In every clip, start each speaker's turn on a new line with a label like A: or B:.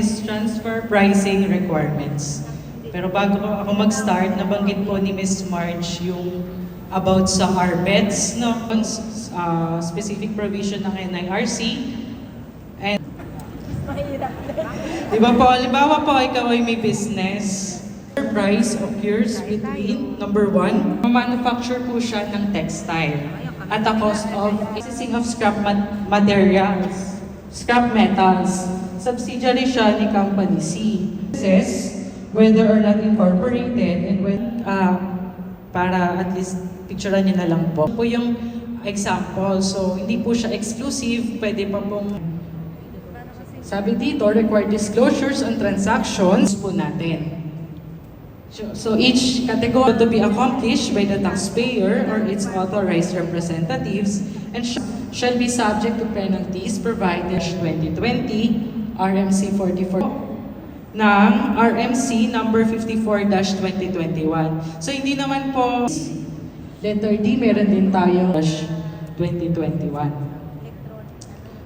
A: is transfer pricing requirements. Pero bago ako mag-start, nabanggit po ni Ms. March yung about sa RBEDS, no? Specific provision ng NIRC. And di ba po, halimbawa po ikaw ay may business, price occurs between, number one, manufacture po siya ng textile at the cost of processing of scrap materials, scrap metals. Subsidiary siya ni Company C. Says whether or not incorporated and when, para at least picturean niyo na lang po. Po yung example. So, hindi po siya exclusive. Pwede pa pong, sabi dito, required disclosures on transactions po natin. So each category to be accomplished by the taxpayer or its authorized representatives and shall be subject to penalties provided 2020 RMC 44 ng RMC number 54-2021. So hindi naman po letter D, meron din tayo 2021.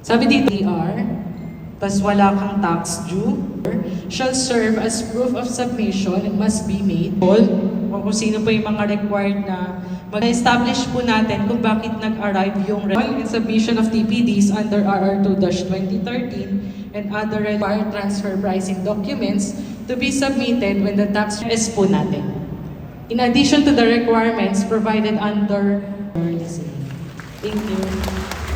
A: Sabi dito, tas wala kang tax due, shall serve as proof of submission and must be made kung sino pa yung mga required na mag-establish po natin kung bakit nag-arrive yung in submission of TPDs under RR 2-2013 and other required transfer pricing documents to be submitted when the tax is po natin. In addition to the requirements provided under. Thank you.